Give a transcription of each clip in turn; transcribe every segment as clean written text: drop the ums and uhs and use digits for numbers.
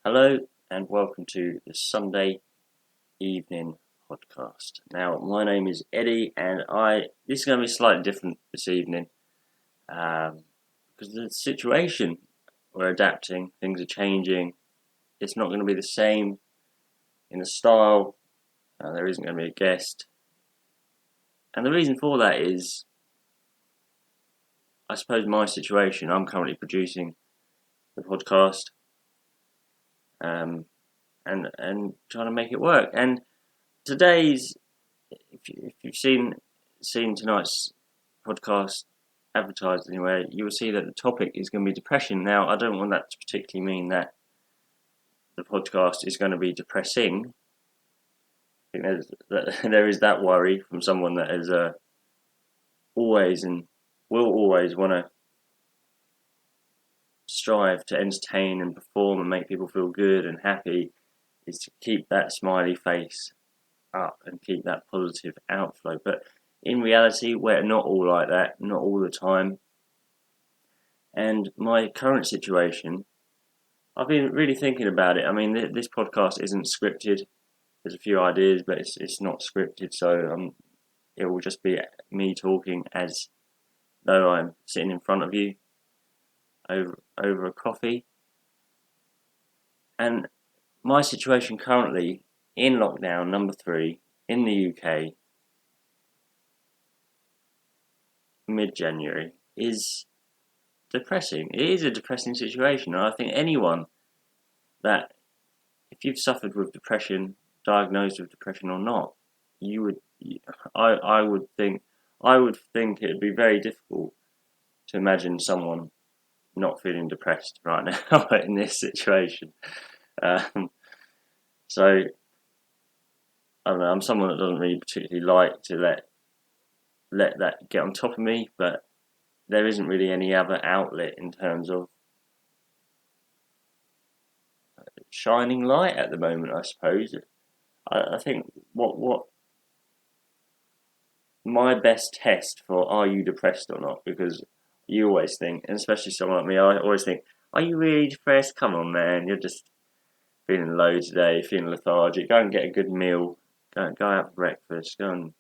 Hello and welcome to the Sunday evening podcast. Now, my name is Eddie, and this is going to be slightly different this evening because the situation we're adapting, things are changing. It's not going to be the same in the style. There isn't going to be a guest, and the reason for that is, I suppose, my situation. I'm currently producing the podcast. And trying to make it work. And today's, if you've seen tonight's podcast advertised anywhere, you will see that the topic is going to be depression. Now, I don't want that to particularly mean that the podcast is going to be depressing. I think there is that worry from someone that is always and will always want to strive to entertain and perform and make people feel good and happy, is to keep that smiley face up and keep that positive outflow. But in reality, we're not all like that, not all the time. And my current situation, I've been really thinking about it. I mean, this podcast isn't scripted. There's a few ideas, but it's not scripted, so it will just be me talking as though I'm sitting in front of you over a coffee. And my situation currently in lockdown number 3 in the UK, mid-January, is depressing. It is a depressing situation, and I think anyone that, if you've suffered with depression, diagnosed with depression or not, I would think it would be very difficult to imagine someone not feeling depressed right now in this situation. So I don't know. I'm someone that doesn't really particularly like to let that get on top of me, but there isn't really any other outlet in terms of shining light at the moment, I suppose. I think what my best test for are you depressed or not, because you always think, and especially someone like me, I always think, are you really depressed? Come on, man, you're just feeling low today, feeling lethargic. Go and get a good meal, go out for breakfast, go and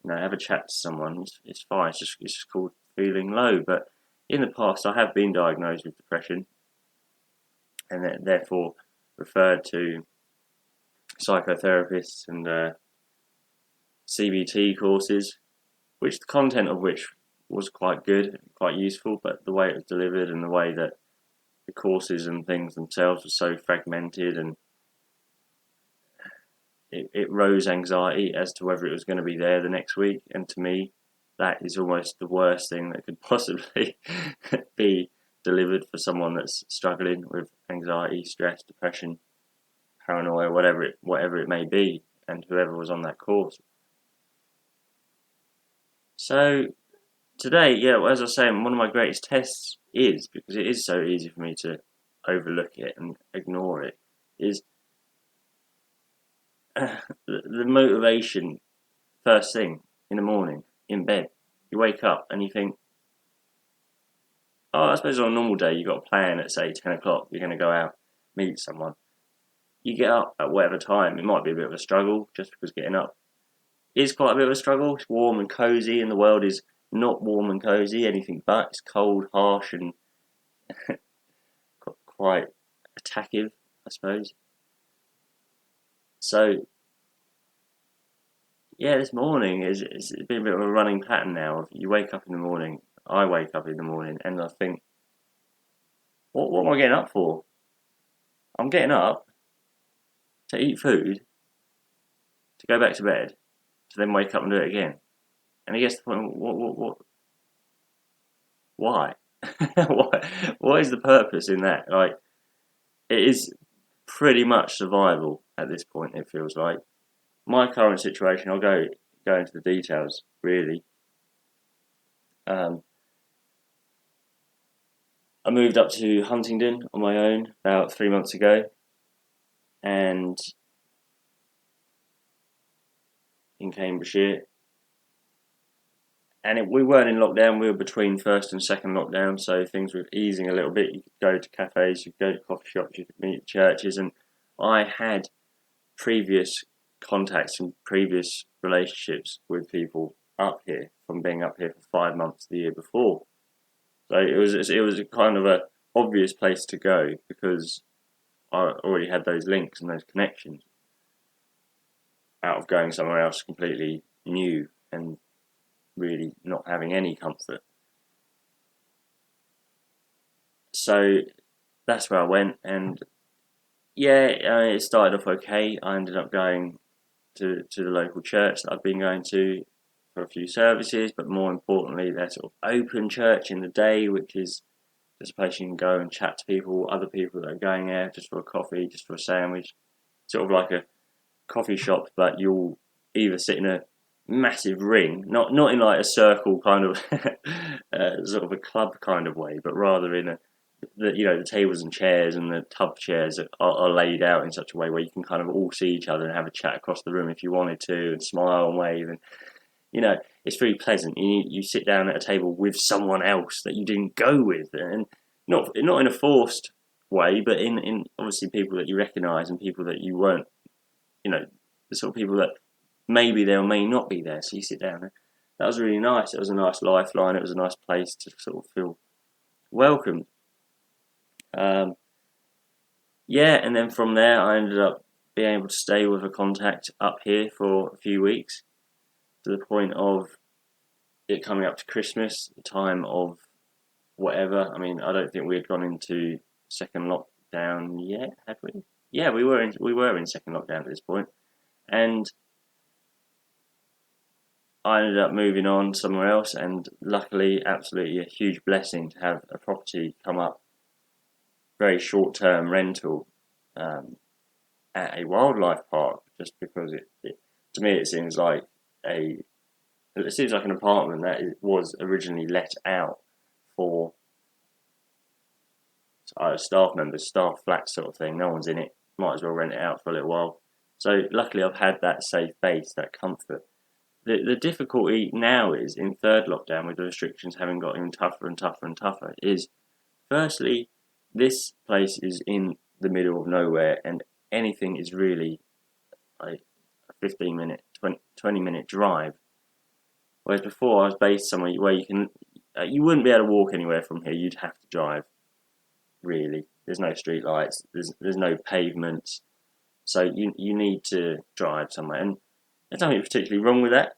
have a chat to someone. It's fine. It's just called feeling low. But in the past, I have been diagnosed with depression, and therefore referred to psychotherapists and CBT courses, which the content of which was quite good, quite useful, but the way it was delivered and the way that the courses and things themselves were so fragmented, and it rose anxiety as to whether it was going to be there the next week. And to me, that is almost the worst thing that could possibly be delivered for someone that's struggling with anxiety, stress, depression, paranoia, whatever it may be, and whoever was on that course. So today, as I was saying, one of my greatest tests is, because it is so easy for me to overlook it and ignore it, is the motivation first thing in the morning, in bed. You wake up and you think, I suppose on a normal day you've got a plan at, say, 10 o'clock, you're going to go out, meet someone. You get up at whatever time. It might be a bit of a struggle, just because getting up is quite a bit of a struggle. It's warm and cosy, and the world is not warm and cosy, anything but. It's cold, harsh, and quite attackive, I suppose. So, this morning it's been a bit of a running pattern now. You wake up in the morning, I wake up in the morning, and I think, what am I getting up for? I'm getting up to eat food, to go back to bed, to then wake up and do it again. And it gets to the point, why? What is the purpose in that? Like, it is pretty much survival at this point, it feels like. My current situation, I'll go into the details, really. I moved up to Huntingdon on my own about 3 months ago, and in Cambridgeshire, we weren't in lockdown. We were between first and second lockdown, so things were easing a little bit. You could go to cafes, you could go to coffee shops, you could meet at churches, and I had previous contacts and previous relationships with people up here from being up here for 5 months the year before. So it was a kind of a obvious place to go because I already had those links and those connections out of going somewhere else completely new and really not having any comfort. So that's where I went, and yeah, it started off okay. I ended up going to the local church that I've been going to for a few services, but more importantly, their sort of open church in the day, which is just a place you can go and chat to people, other people that are going there just for a coffee, just for a sandwich, sort of like a coffee shop, but you'll either sit in a massive ring, not in like a circle kind of sort of a club kind of way, but rather in the tables and chairs and the tub chairs are laid out in such a way where you can kind of all see each other and have a chat across the room if you wanted to, and smile and wave, and it's very pleasant. You sit down at a table with someone else that you didn't go with, and not in a forced way, but in obviously people that you recognise and people that you weren't, the sort of people that maybe they or may not be there. So you sit down. That was really nice. It was a nice lifeline. It was a nice place to sort of feel welcomed. Yeah, and then from there I ended up being able to stay with a contact up here for a few weeks, to the point of it coming up to Christmas, the time of whatever. I mean, I don't think we had gone into second lockdown yet, had we? Yeah, we were in second lockdown at this point, and I ended up moving on somewhere else, and luckily, absolutely a huge blessing to have a property come up, very short-term rental, at a wildlife park, just because it to me it seems like an apartment that was originally let out for staff members, staff flat sort of thing. No one's in it, might as well rent it out for a little while. So luckily I've had that safe base, that comfort. The difficulty now is in third lockdown, with the restrictions having got even tougher and tougher and tougher, is firstly, this place is in the middle of nowhere, and anything is really like a 15-minute, 20-minute drive. Whereas before I was based somewhere where you wouldn't be able to walk anywhere from here. You'd have to drive. Really, there's no street lights. There's no pavements, so you need to drive somewhere. And there's nothing particularly wrong with that,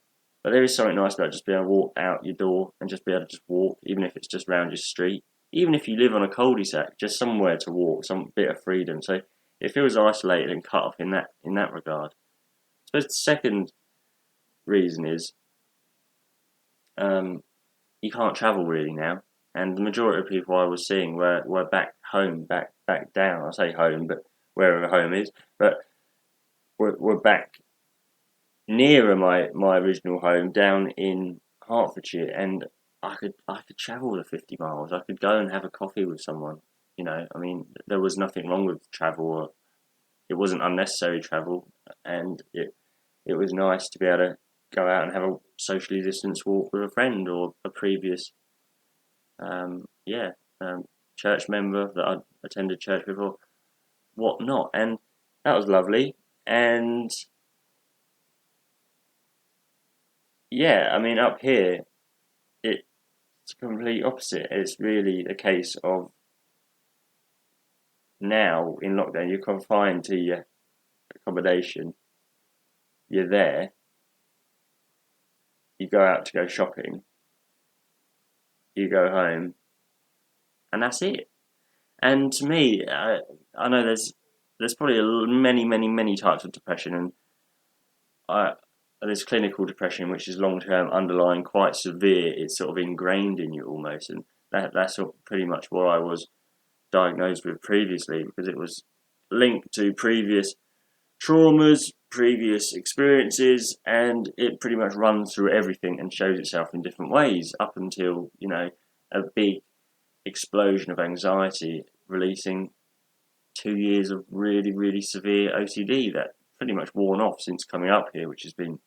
but there is something nice about just being able to walk out your door and just be able to just walk, even if it's just round your street. Even if you live on a cul-de-sac, just somewhere to walk, some bit of freedom. So it feels isolated and cut off in that regard. I suppose the second reason is you can't travel really now, and the majority of people I was seeing were back home, back down. I say home, but wherever home is, but we're back nearer my original home down in Hertfordshire, and I could travel the 50 miles. I could go and have a coffee with someone. I mean, there was nothing wrong with travel, or it wasn't unnecessary travel, and it was nice to be able to go out and have a socially distanced walk with a friend or a previous church member that I'd attended church with or whatnot, and that was lovely. And yeah, I mean, up here it's the complete opposite. It's really a case of now in lockdown you're confined to your accommodation. You're there. You go out to go shopping. You go home, and that's it. And to me, I know there's probably many types of depression, and there's clinical depression, which is long term, underlying, quite severe. It's sort of ingrained in you almost, and that's sort of pretty much what I was diagnosed with previously, because it was linked to previous traumas, previous experiences, and it pretty much runs through everything and shows itself in different ways up until a big explosion of anxiety, releasing 2 years of really severe OCD that pretty much worn off since coming up here, which has been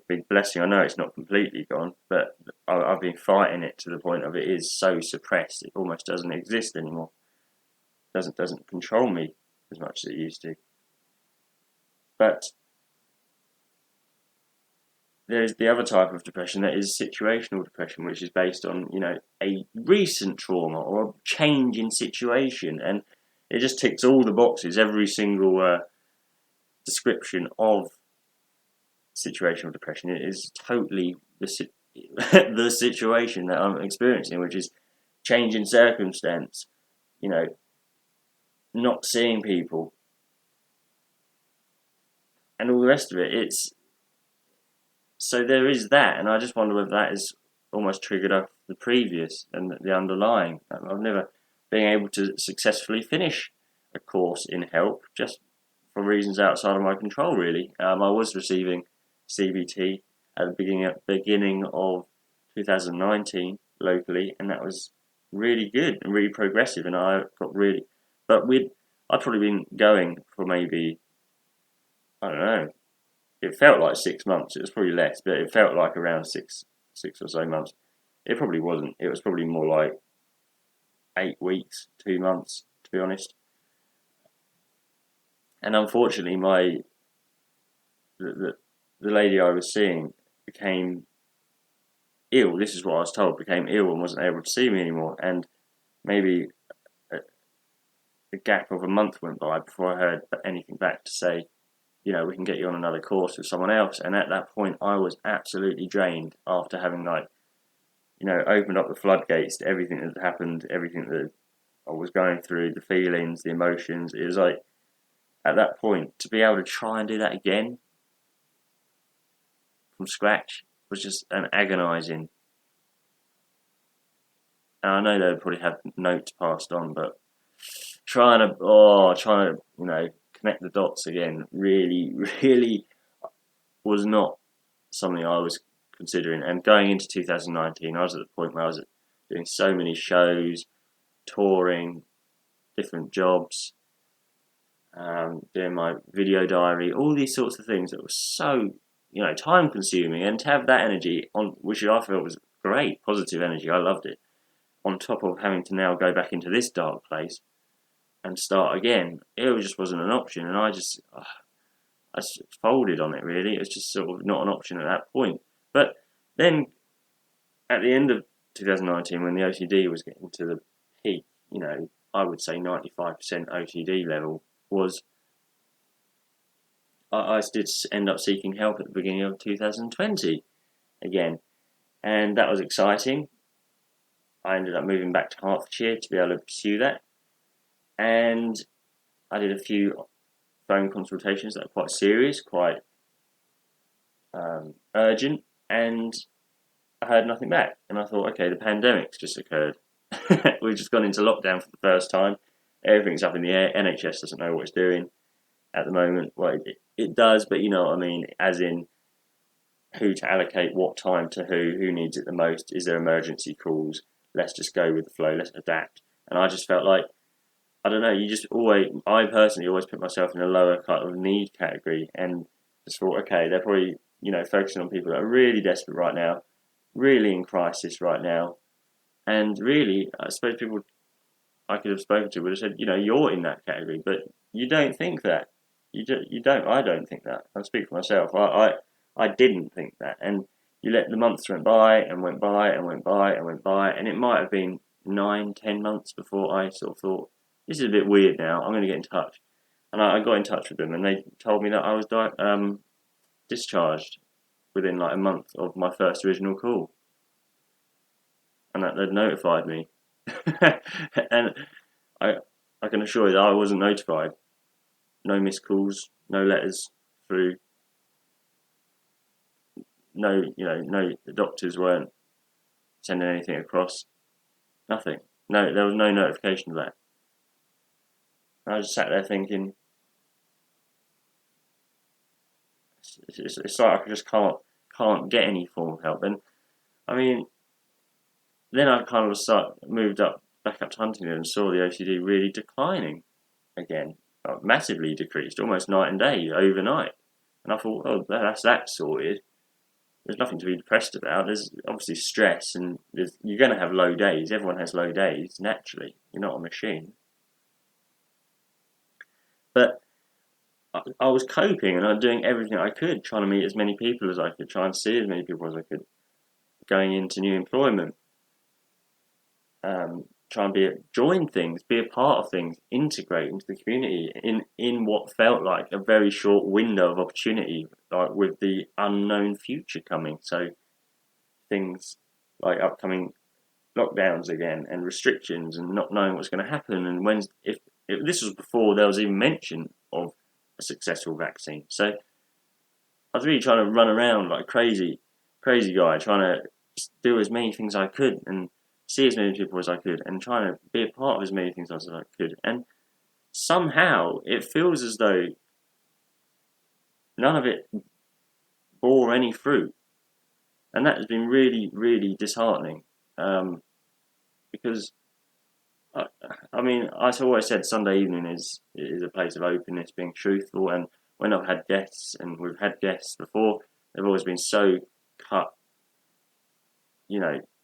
big blessing. I know it's not completely gone, but I've been fighting it to the point of it is so suppressed it almost doesn't exist anymore. Doesn't control me as much as it used to. But there's the other type of depression that is situational depression, which is based on, a recent trauma or a change in situation, and it just ticks all the boxes, every single description of situational depression. It is totally the situation that I'm experiencing, which is change in circumstance, not seeing people, and all the rest of it. So there is that, and I just wonder whether that is almost triggered off the previous and the underlying. I've never been able to successfully finish a course in help, just for reasons outside of my control, really. I was receiving CBT at the beginning of 2019 locally, and that was really good and really progressive, and I got really. But I'd probably been going for maybe, I don't know. It felt like 6 months. It was probably less, but it felt like around six or so months. It probably wasn't. It was probably more like 8 weeks, 2 months, to be honest. And unfortunately, the lady I was seeing became ill. This is what I was told. Became ill and wasn't able to see me anymore. And maybe a gap of a month went by before I heard anything back to say, we can get you on another course with someone else. And at that point, I was absolutely drained after having opened up the floodgates to everything that had happened, everything that I was going through, the feelings, the emotions. It was like, at that point, to be able to try and do that again from scratch was just an agonising. And I know they would probably have notes passed on, but trying to connect the dots again really, really was not something I was considering. And going into 2019, I was at the point where I was doing so many shows, touring, different jobs, doing my video diary, all these sorts of things that were so, time consuming. And to have that energy on, which I felt was great, positive energy, I loved it, on top of having to now go back into this dark place and start again, it just wasn't an option. And I just folded on it, really. It was just sort of not an option at that point. But then at the end of 2019, when the OCD was getting to the peak, I would say 95% OCD level, was I did end up seeking help at the beginning of 2020 again. And that was exciting. I ended up moving back to Hertfordshire to be able to pursue that. And I did a few phone consultations that are quite serious, quite urgent, and I heard nothing back. And I thought, okay, the pandemic's just occurred. We've just gone into lockdown for the first time. Everything's up in the air. NHS doesn't know what it's doing at the moment. Well, it does, but you know what I mean, as in who to allocate what time to who needs it the most. Is there emergency calls? Let's just go with the flow, let's adapt. And I just felt like, I don't know, I personally always put myself in a lower kind of need category, and just thought, okay, they're probably, focusing on people that are really desperate right now, really in crisis right now. And really, I suppose people I could have spoken to would have said, you're in that category, but you don't think that. I don't think that. I'll speak for myself. I didn't think that. And you let the months went by and went by and went by and went by, and it might have been 9-10 months before I sort of thought, this is a bit weird now, I'm going to get in touch. And I got in touch with them, and they told me that I was discharged within like a month of my first original call. And that they'd notified me. And I can assure you that I wasn't notified. No missed calls, no letters through. No, the doctors weren't sending anything across. Nothing. No, there was no notification of that. I just sat there thinking, it's like I just can't get any form of help. And I mean, then I kind of moved back up to Huntingdon and saw the OCD really declining again, massively decreased, almost night and day, overnight. And I thought, oh, that's that sorted. there's nothing to be depressed about. There's obviously stress, and you're going to have low days. Everyone has low days naturally. You're not a machine. But I was coping, and I was doing everything I could, trying to meet as many people as I could, trying to see as many people as I could, going into new employment, trying to join things, be a part of things, integrate into the community in what felt like a very short window of opportunity, like with the unknown future coming. So things like upcoming lockdowns again and restrictions and not knowing what's going to happen, and if this was before there was even mention of a successful vaccine. So I was really trying to run around like crazy guy, trying to do as many things I could and see as many people as I could and trying to be a part of as many things as I could. And somehow it feels as though none of it bore any fruit. And that has been really, really disheartening. Because, I mean, I've always said Sunday evening is a place of openness, being truthful. And when I've had guests, and we've had guests before, they've always been so cut,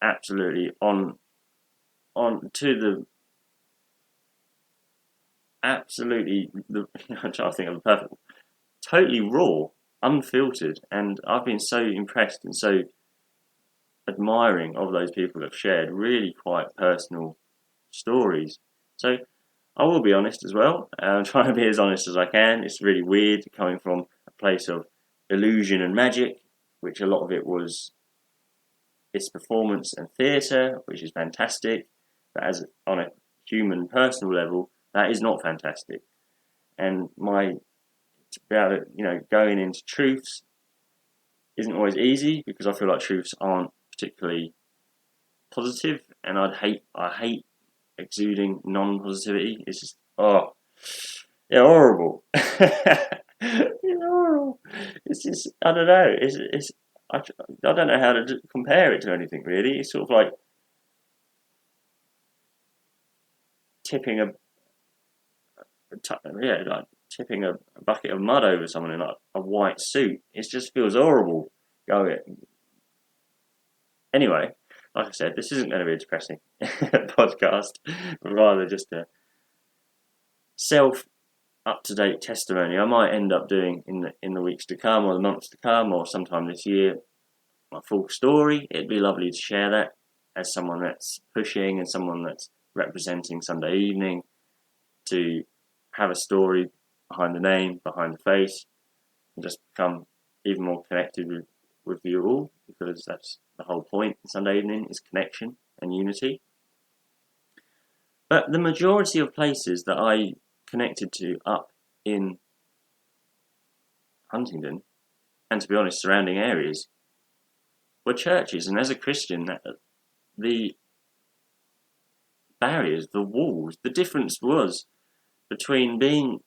absolutely on to the absolutely the I'm trying to think of the perfect, totally raw, unfiltered, and I've been so impressed and so admiring of those people that have shared really quite personal stories. So I will be honest as well. I'm trying to be as honest as I can. It's really weird coming from a place of illusion and magic, which a lot of it was its performance and theatre, which is fantastic. But as on a human, personal level, that is not fantastic. And to be able to, going into truths isn't always easy because I feel like truths aren't particularly positive, and I hate exuding non-positivity. It's just horrible. It's horrible. It's just I don't know. I don't know how to compare it to anything really. It's sort of like tipping tipping a bucket of mud over someone in like a white suit. It just feels horrible. Anyway, like I said, this isn't going to be a depressing podcast, but rather just a self up-to-date testimony. I might end up doing in the weeks to come or the months to come or sometime this year my full story. It'd be lovely to share that as someone that's pushing and someone that's representing Sunday evening, to have a story behind the name, behind the face, and just become even more connected with you all, because that's the whole point in Sunday evening, is connection and unity. But the majority of places that I connected to up in Huntingdon, and to be honest, surrounding areas, were churches. And as a Christian, the barriers, the walls, the difference was between being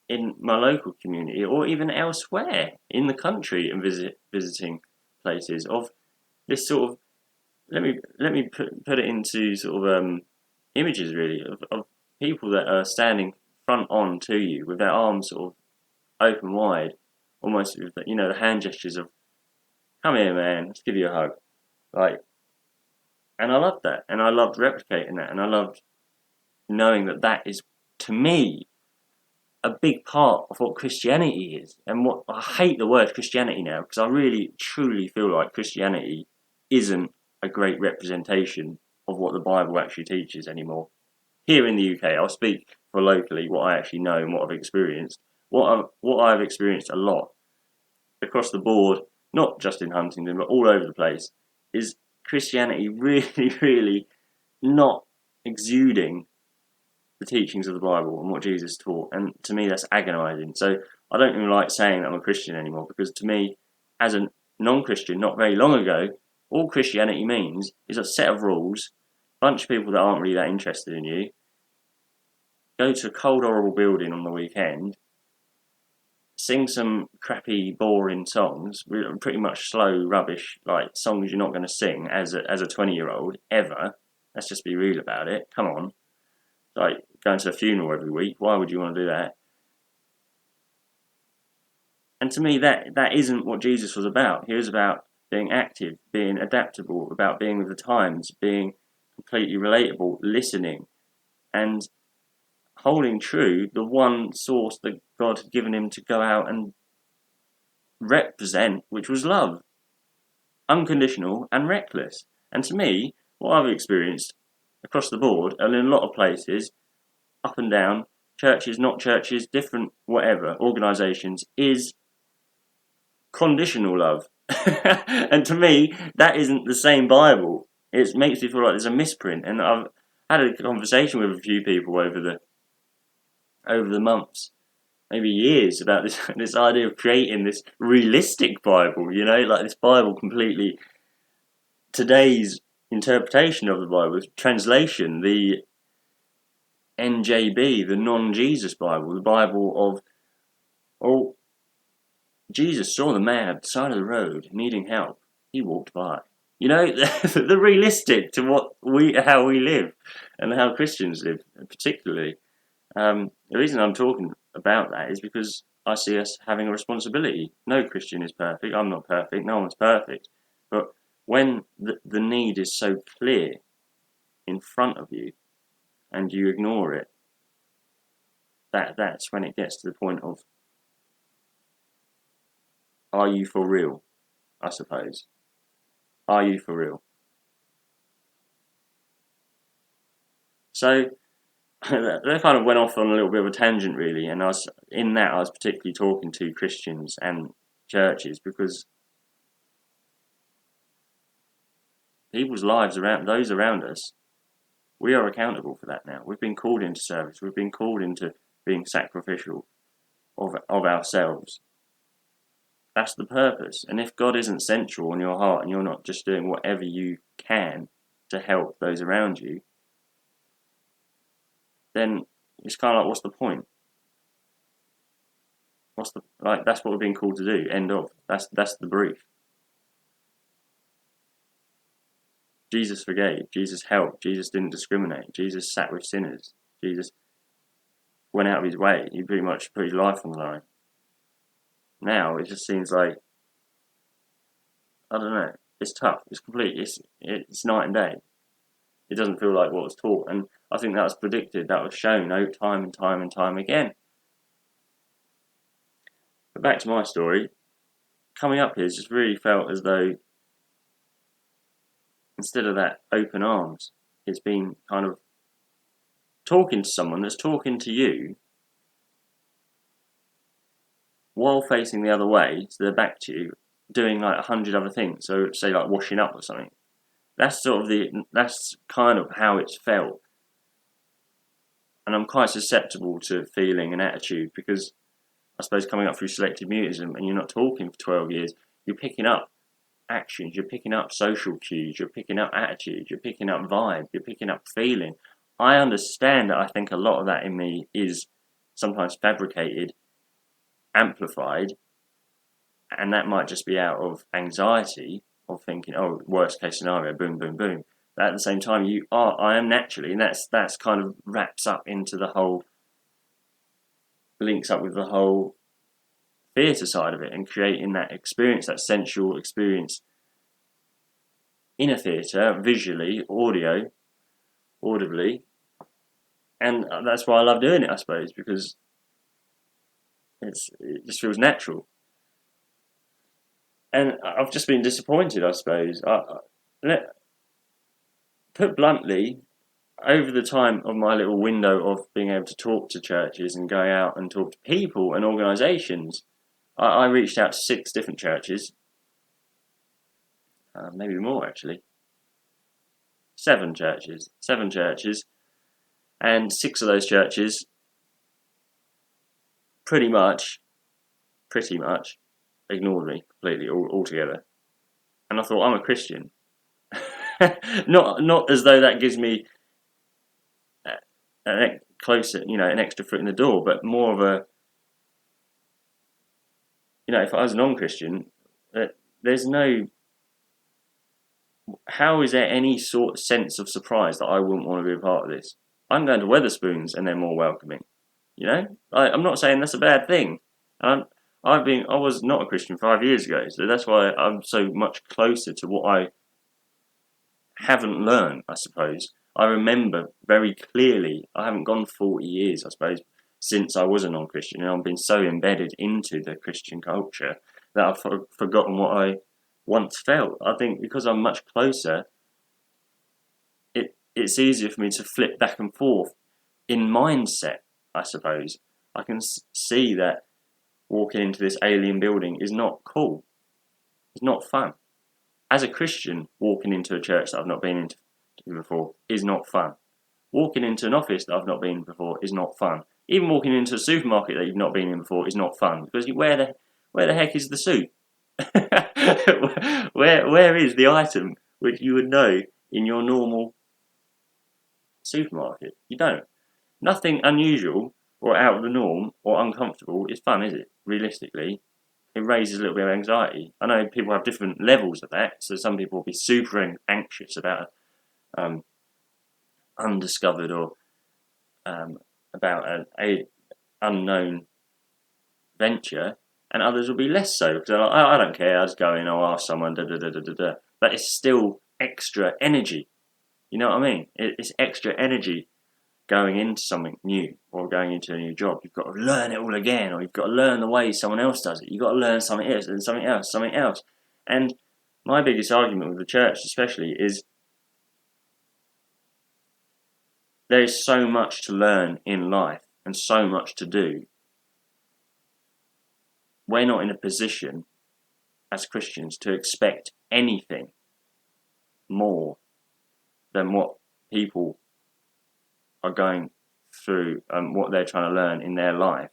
in my local community or even elsewhere in the country and visiting places of this sort of, let me put it into sort of images really of people that are standing front on to you with their arms sort of open wide, almost with the hand gestures of come here man, let's give you a hug, like. And I loved that, and I loved replicating that, and I loved knowing that is, to me, a big part of what Christianity is. And what I hate the word Christianity now, because I really truly feel like Christianity isn't a great representation of what the Bible actually teaches anymore. Here in the UK, I'll speak for locally what I actually know and what I've experienced. What I've experienced a lot across the board, not just in Huntingdon, but all over the place, is Christianity really, really not exuding the teachings of the Bible and what Jesus taught. And to me, that's agonising. So I don't even like saying that I'm a Christian anymore, because to me, as a non-Christian, not very long ago, all Christianity means is a set of rules, a bunch of people that aren't really that interested in you, go to a cold, horrible building on the weekend, sing some crappy, boring songs, pretty much slow, rubbish, like songs you're not going to sing as a 20-year-old ever. Let's just be real about it. Come on. Like going to a funeral every week. Why would you want to do that? And to me, that isn't what Jesus was about. He was about being active, being adaptable, about being with the times, being completely relatable, listening, and holding true the one source that God had given him to go out and represent, which was love, unconditional and reckless. And to me, what I've experienced across the board and in a lot of places, up and down, churches, not churches, different whatever, organisations, is conditional love. And to me, that isn't the same Bible. It makes me feel like there's a misprint. And I've had a conversation with a few people over the months, maybe years, about this idea of creating this realistic Bible, like this Bible completely, today's interpretation of the Bible, translation, the NJB, the non-Jesus Bible, the Bible of, Jesus saw the man at the side of the road needing help. He walked by. The realistic to how we live and how Christians live, particularly. The reason I'm talking about that is because I see us having a responsibility. No Christian is perfect. I'm not perfect. No one's perfect. But when the need is so clear in front of you and you ignore it, that's when it gets to the point of, are you for real? I suppose. Are you for real? So that kind of went off on a little bit of a tangent, really, and I was particularly talking to Christians and churches, because people's lives those around us, we are accountable for that now. We've been called into service. We've been called into being sacrificial of ourselves. That's the purpose. And if God isn't central in your heart and you're not just doing whatever you can to help those around you, then it's kind of like, what's the point? That's what we're being called to do. End of. That's the brief. Jesus forgave. Jesus helped. Jesus didn't discriminate. Jesus sat with sinners. Jesus went out of his way. He pretty much put his life on the line. Now it just seems like, I don't know, it's tough. It's complete. It's night and day. It doesn't feel like what was taught, and I think that was predicted. That was shown time and time and time again. But back to my story. Coming up here just really felt as though, instead of that open arms, it's been kind of talking to someone that's talking to you while facing the other way, so they're back to you, doing like 100 other things. So say like washing up or something. That's kind of how it's felt. And I'm quite susceptible to feeling and attitude, because I suppose coming up through selective mutism and you're not talking for 12 years, you're picking up actions, you're picking up social cues, you're picking up attitudes, you're picking up vibe, you're picking up feeling. I understand that I think a lot of that in me is sometimes fabricated, amplified, and that might just be out of anxiety of thinking, oh, worst case scenario, boom, boom, boom. But at the same time, I am naturally, and that's kind of wraps up into the whole, links up with the whole theatre side of it, and creating that experience, that sensual experience in a theatre, visually, audibly, and that's why I love doing it, I suppose, because it just feels natural. And I've just been disappointed, I suppose. Put bluntly, over the time of my little window of being able to talk to churches and go out and talk to people and organisations, I reached out to 6 different churches, maybe more actually. 7 churches, and 6 of those churches pretty much ignored me completely, altogether. And I thought, I'm a Christian. Not as though that gives me an extra foot in the door, but more of a, if I was non-Christian, there's no, how is there any sort of sense of surprise that I wouldn't want to be a part of this? I'm going to Wetherspoons and they're more welcoming. I'm not saying that's a bad thing. I'm I was not a Christian 5 years ago, so that's why I'm so much closer to what I haven't learned, I suppose. I remember very clearly, I haven't gone 40 years, I suppose, since I was a non-Christian, and I've been so embedded into the Christian culture that I've forgotten what I once felt. I think because I'm much closer, it's easier for me to flip back and forth in mindset, I suppose. I can see that walking into this alien building is not cool. It's not fun. As a Christian, walking into a church that I've not been into before is not fun. Walking into an office that I've not been in before is not fun. Even walking into a supermarket that you've not been in before is not fun, because where the heck is the suit? where is the item which you would know in your normal supermarket? You don't. Nothing unusual or out of the norm or uncomfortable is fun, is it? Realistically, it raises a little bit of anxiety. I know people have different levels of that, so some people will be super anxious about undiscovered or about a unknown venture, and others will be less so because they're like, I don't care, I'll just go in, I'll ask someone, da da da da da da. But it's still extra energy. You know what I mean? It's extra energy going into something new or going into a new job. You've got to learn it all again, or you've got to learn the way someone else does it. You've got to learn something else and something else, something else. And my biggest argument with the church, especially, is there is so much to learn in life and so much to do. We're not in a position as Christians to expect anything more than what people are going through and what they're trying to learn in their life,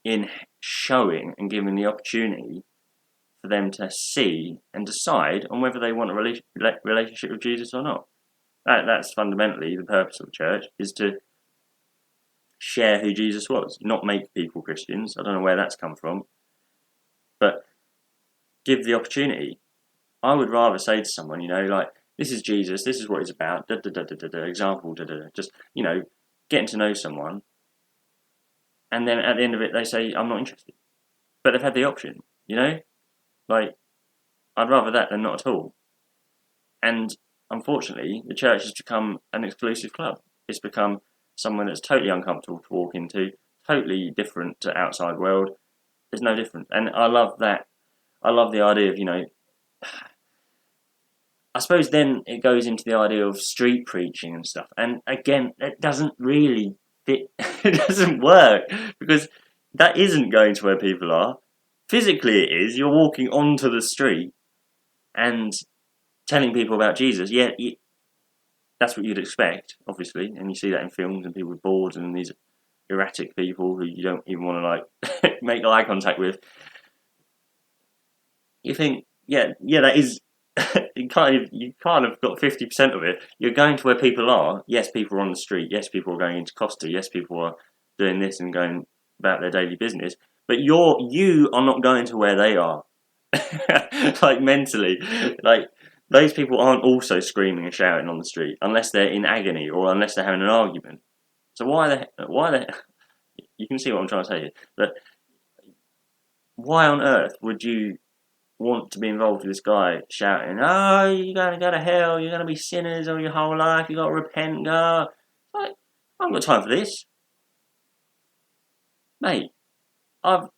in showing and giving the opportunity for them to see and decide on whether they want a relationship with Jesus or not. That's fundamentally the purpose of the church, is to share who Jesus was, not make people Christians. I don't know where that's come from, but give the opportunity. I would rather say to someone, like, this is Jesus, this is what he's about, da da da da da, example, da da, just, getting to know someone, and then at the end of it they say, I'm not interested. But they've had the option, like, I'd rather that than not at all. And unfortunately, the church has become an exclusive club. It's become someone that's totally uncomfortable to walk into, totally different to outside world. There's no difference. And I love that. I love the idea of, I suppose then it goes into the idea of street preaching and stuff. And again, it doesn't really fit. It doesn't work, because that isn't going to where people are. Physically it is. You're walking onto the street and telling people about Jesus. Yeah, that's what you'd expect, obviously, and you see that in films and people with boards and these erratic people who you don't even want to like make eye contact with. You think, yeah, that is. you kind of got 50% of it. You're going to where people are. Yes, people are on the street. Yes, people are going into Costa. Yes, people are doing this and going about their daily business. But you are not going to where they are. Like mentally, like those people aren't also screaming and shouting on the street unless they're in agony or unless they're having an argument. So why the you can see what I'm trying to say here. But why on earth would you want to be involved with this guy shouting, "Oh, you're gonna go to hell, you're gonna be sinners all your whole life, you gotta repent, go." Like, I haven't got time for this. Mate, I've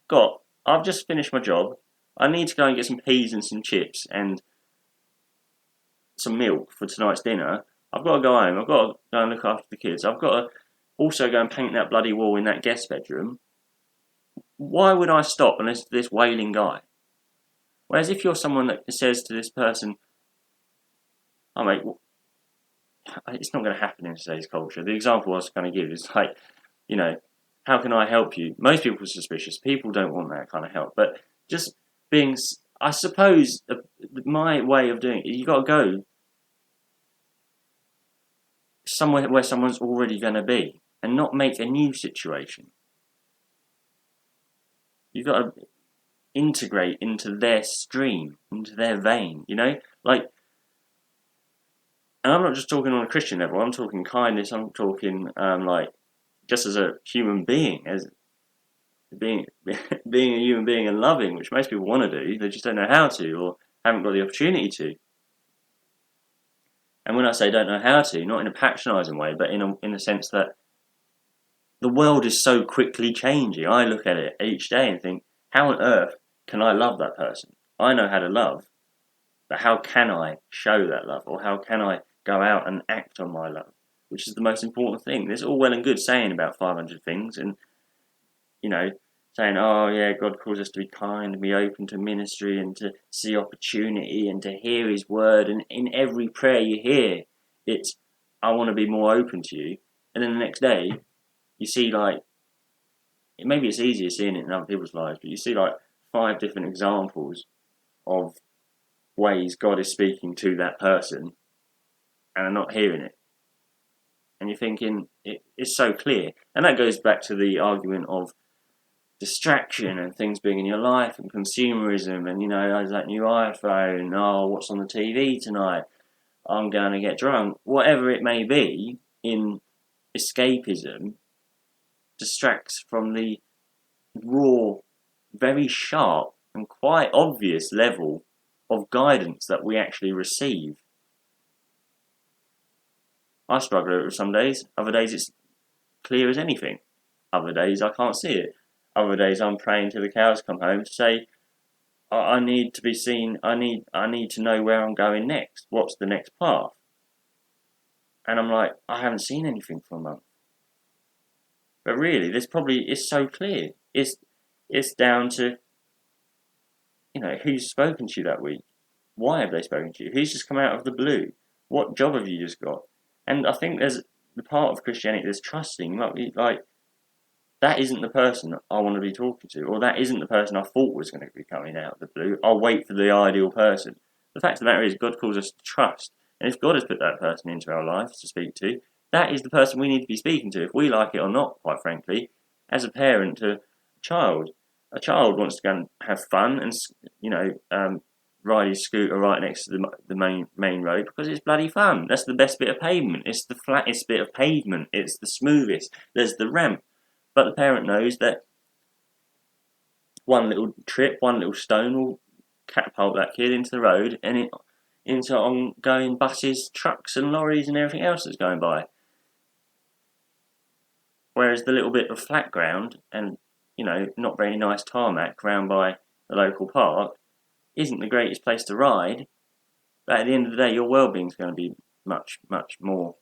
just finished my job. I need to go and get some peas and some chips and some milk for tonight's dinner. I've got to go home, I've got to go and look after the kids, I've got to also go and paint that bloody wall in that guest bedroom. Why would I stop and listen to this wailing guy? Whereas if you're someone that says to this person, "Oh mate, it's not going to happen in today's culture." The example I was going to give is like, how can I help you? Most people are suspicious. People don't want that kind of help. But just being, I suppose, my way of doing it, you got to go somewhere where someone's already going to be and not make a new situation. You've got to integrate into their stream, into their vein, like. And I'm not just talking on a Christian level. I'm talking kindness. I'm talking like just as a human being, as being being a human being and loving, which most people want to do, they just don't know how to or haven't got the opportunity to. And when I say don't know how to, not in a patronising way, but in a sense that the world is so quickly changing. I look at it each day and think, how on earth can I love that person? I know how to love, but how can I show that love? Or how can I go out and act on my love? Which is the most important thing. There's all well and good saying about 500 things and, saying, oh yeah, God calls us to be kind and be open to ministry and to see opportunity and to hear His word. And in every prayer you hear, it's, I want to be more open to you. And then the next day, you see maybe it's easier seeing it in other people's lives, but you see 5 different examples of ways God is speaking to that person and are not hearing it. And you're thinking, it's so clear. And that goes back to the argument of distraction and things being in your life and consumerism and, there's that new iPhone, oh, what's on the TV tonight? I'm going to get drunk. Whatever it may be, in escapism, distracts from the raw, very sharp and quite obvious level of guidance that we actually receive. I struggle with it some days. Other days it's clear as anything. Other days I can't see it. Other days I'm praying till the cows come home to say, I need to be seen. I need to know where I'm going next. What's the next path? And I'm like, I haven't seen anything for a month. But really, this probably is so clear. It's down to, who's spoken to you that week. Why have they spoken to you? Who's just come out of the blue? What job have you just got? And I think there's the part of Christianity that's trusting. That isn't the person I want to be talking to, or that isn't the person I thought was going to be coming out of the blue. I'll wait for the ideal person. The fact of the matter is, God calls us to trust. And if God has put that person into our lives to speak to, that is the person we need to be speaking to, if we like it or not, quite frankly, as a parent to a child. A child wants to go and have fun and, ride his scooter right next to the main road because it's bloody fun. That's the best bit of pavement. It's the flattest bit of pavement. It's the smoothest. There's the ramp. But the parent knows that one little trip, one little stone will catapult that kid into the road and into ongoing buses, trucks and lorries and everything else that's going by. Whereas the little bit of flat ground and, not very nice tarmac round by the local park isn't the greatest place to ride, but at the end of the day your well-being is going to be much, much more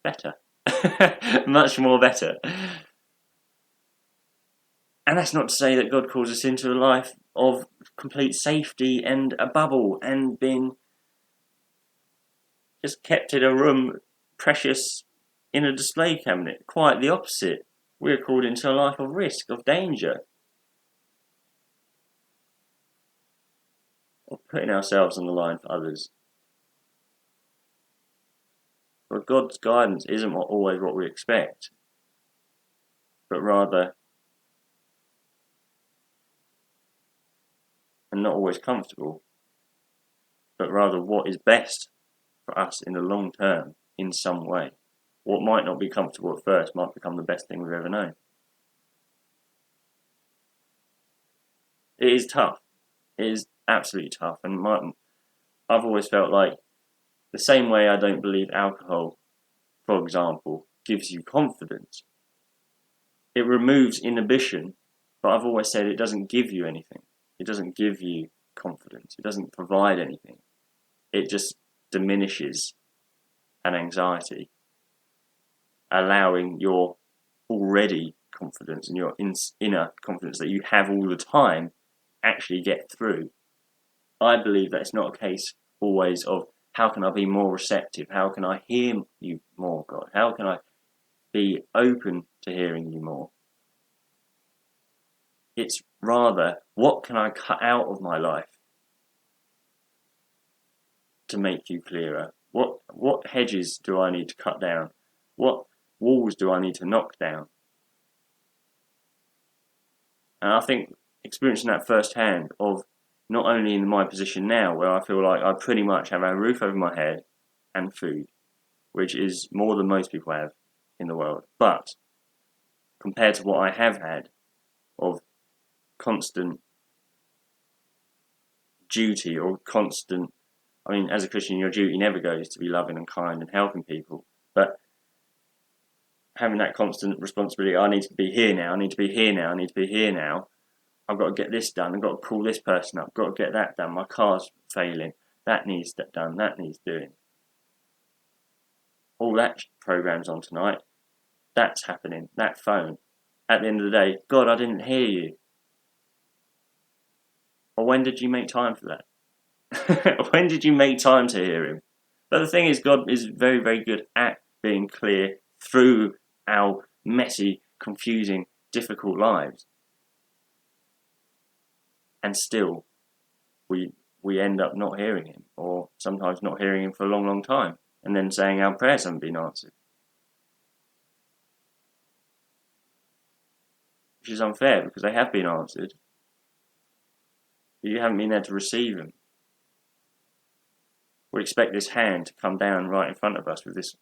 better. Much more better. And that's not to say that God calls us into a life of complete safety and a bubble and being just kept in a room, precious, in a display cabinet. Quite the opposite. We're called into a life of risk, of danger, of putting ourselves on the line for others. But God's guidance isn't always what we expect, but rather, and not always comfortable, but rather what is best for us in the long term in some way. What might not be comfortable at first might become the best thing we've ever known. It is tough. It is absolutely tough. And I've always felt like the same way I don't believe alcohol, for example, gives you confidence. It removes inhibition, but I've always said it doesn't give you anything. It doesn't give you confidence. It doesn't provide anything. It just diminishes an anxiety, allowing your already confidence and your inner confidence that you have all the time actually get through. I believe that it's not a case always of how can I be more receptive? How can I hear you more, God? How can I be open to hearing you more? It's rather, what can I cut out of my life to make you clearer? What hedges do I need to cut down? What walls do I need to knock down? And I think experiencing that firsthand of not only in my position now, where I feel like I pretty much have a roof over my head and food, which is more than most people have in the world, but compared to what I have had of constant duty or constant. I mean, as a Christian, your duty never goes to be loving and kind and helping people, but having that constant responsibility, I need to be here now, I need to be here now, I need to be here now, I've got to get this done, I've got to call this person up, I've got to get that done, my car's failing, that needs that done, that needs doing. All that program's on tonight, that's happening, that phone. At the end of the day, God, I didn't hear you. Or when did you make time for that? When did you make time to hear him? But the thing is, God is very, very good at being clear through our messy, confusing, difficult lives. And still, we end up not hearing him, or sometimes not hearing him for a long, long time, and then saying our prayers haven't been answered. Which is unfair, because they have been answered, but you haven't been there to receive them. We expect this hand to come down right in front of us with this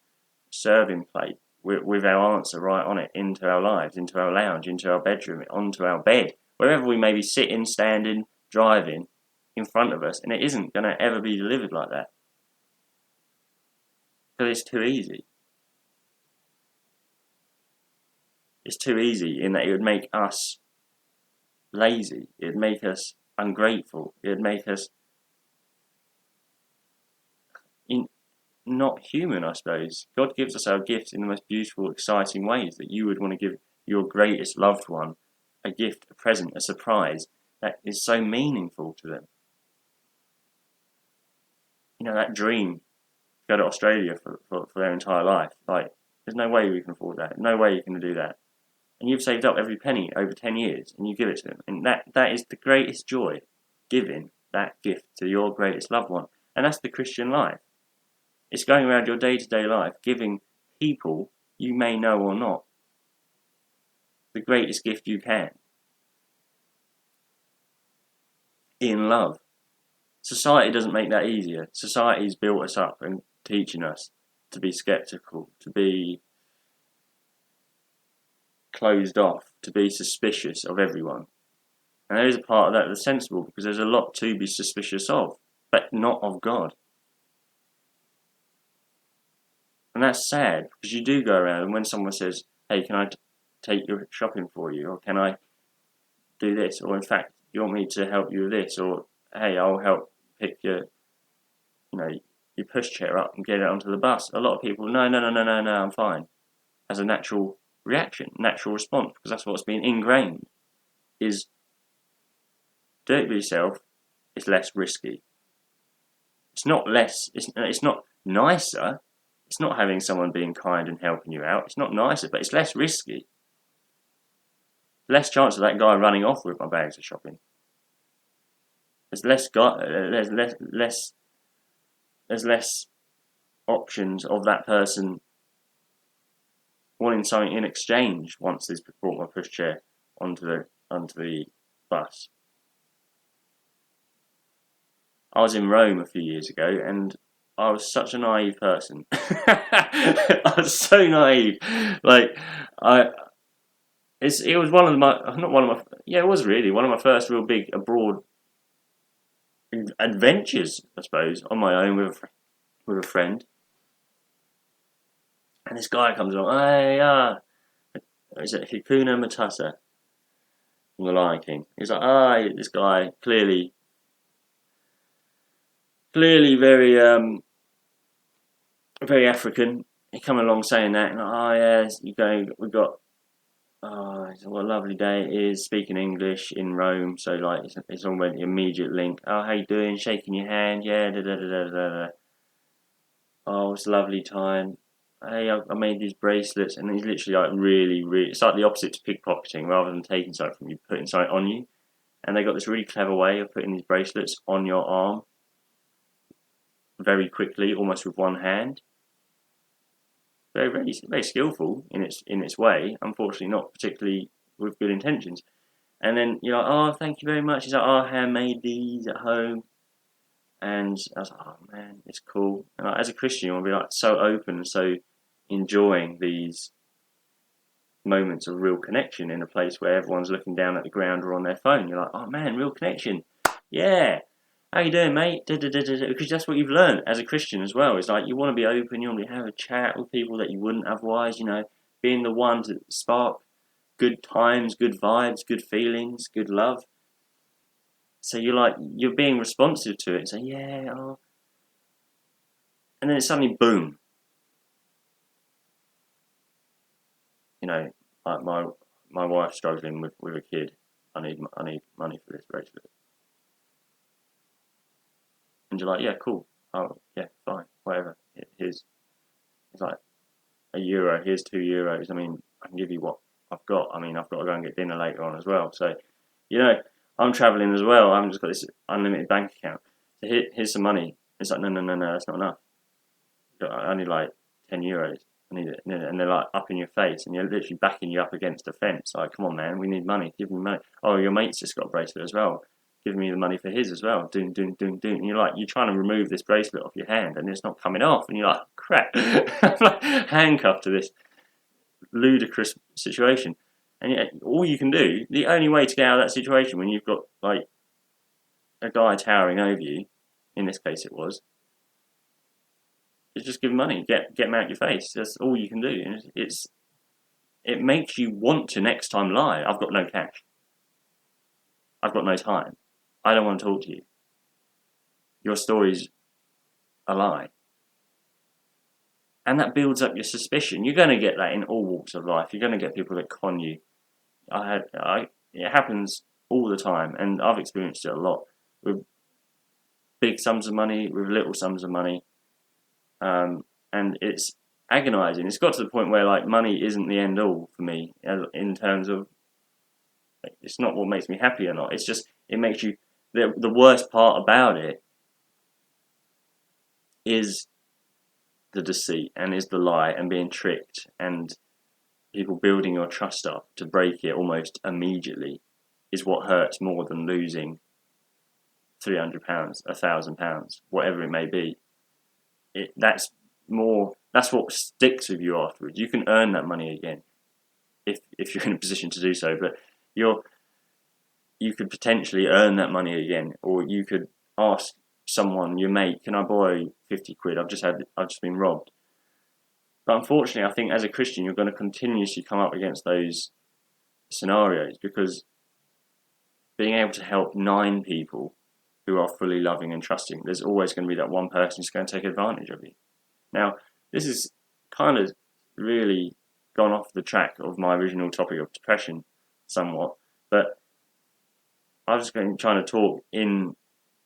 serving plate, with our answer right on it, into our lives, into our lounge, into our bedroom, onto our bed, wherever we may be sitting, standing, driving, in front of us, and it isn't going to ever be delivered like that. Because it's too easy. It's too easy in that it would make us lazy, it would make us ungrateful, it would make us not human, I suppose. God gives us our gifts in the most beautiful, exciting ways, that you would want to give your greatest loved one a gift, a present, a surprise that is so meaningful to them. You know, that dream, go to Australia for their entire life. Like, there's no way we can afford that. No way you can do that. And you've saved up every penny over 10 years and you give it to them. And that is the greatest joy, giving that gift to your greatest loved one. And that's the Christian life. It's going around your day-to-day life, giving people, you may know or not, the greatest gift you can. In love. Society doesn't make that easier. Society's built us up and teaching us to be skeptical, to be closed off, to be suspicious of everyone. And there is a part of that that's sensible, because there's a lot to be suspicious of, but not of God. And that's sad, because you do go around, and when someone says, hey, can I take your shopping for you, or can I do this, or in fact, you want me to help you with this, or hey, I'll help pick your pushchair up and get it onto the bus. A lot of people, no, I'm fine. As a natural reaction, natural response, because that's what's been ingrained, is do it for yourself, it's less risky. It's not less, it's not nicer, it's not having someone being kind and helping you out, it's not nicer, but it's less risky. Less chance of that guy running off with my bags of shopping. There's less options of that person wanting something in exchange once they've brought my pushchair onto the bus. I was in Rome a few years ago, and I was such a naive person. I was so naive. Like, it was one of my first real big abroad adventures, I suppose, on my own with a friend. And this guy comes along, is it Hakuna Matata from The Lion King? He's like, this guy clearly very very African. He come along saying that, and we've got. What a lovely day it is, speaking English in Rome, so like it's almost the immediate link. Oh, how you doing? Shaking your hand, yeah, da da da da da. Oh, it's a lovely time. Hey, I made these bracelets, and he's literally like really, it's like the opposite to pickpocketing. Rather than taking something from you, putting something on you. And they got this really clever way of putting these bracelets on your arm very quickly, almost with one hand. Very, very, very skillful in its way. Unfortunately, not particularly with good intentions. And then you're like, oh, thank you very much. He's like, oh, I handmade these at home. And I was like, oh man, it's cool. And as a Christian, I'll be like so open and so enjoying these moments of real connection in a place where everyone's looking down at the ground or on their phone. You're like, oh man, real connection. Yeah. How you doing, mate? Because that's what you've learned as a Christian as well. It's like you want to be open, you want to have a chat with people that you wouldn't otherwise, being the one to spark good times, good vibes, good feelings, good love. So you're being responsive to it. So yeah, oh. And then it's suddenly boom. Like my wife's struggling with a kid. I need money for this bracelet. And you're like, yeah, cool. Oh, yeah, fine, whatever. Here's it's like €1. Here's €2. I mean, I can give you what I've got. I mean, I've got to go and get dinner later on as well. So, I'm traveling as well. I've just got this unlimited bank account. So here's some money. It's like, no, that's not enough. I need like €10. I need it. And they're like up in your face, and you're literally backing you up against a fence. Like, come on, man, we need money. Give me money. Oh, your mate's just got a bracelet as well. Give me the money for his as well. Doing. And you're trying to remove this bracelet off your hand, and it's not coming off. And you're like, crap. I'm like handcuffed to this ludicrous situation. And yet, all you can do, the only way to get out of that situation when you've got like a guy towering over you, in this case it was, is just give him money, get him out your face. That's all you can do. And it makes you want to next time lie. I've got no cash. I've got no time. I don't want to talk to you. Your story's a lie. And that builds up your suspicion. You're going to get that in all walks of life. You're going to get people that con you. It happens all the time, and I've experienced it a lot with big sums of money, with little sums of money, and it's agonising. It's got to the point where like money isn't the end all for me in terms of it's not what makes me happy or not. It's just it makes you the worst part about it is the deceit and is the lie and being tricked and people building your trust up to break it almost immediately is what hurts more than losing £300, £1,000, whatever it may be. That's what sticks with you afterwards. You can earn that money again if you're in a position to do so, but you could potentially earn that money again, or you could ask someone, your mate, can I borrow 50 quid? I've just been robbed. But unfortunately, I think as a Christian, you're going to continuously come up against those scenarios because being able to help 9 people who are fully loving and trusting, there's always going to be that one person who's going to take advantage of you. Now, this is kind of really gone off the track of my original topic of depression somewhat, but I was just trying to talk in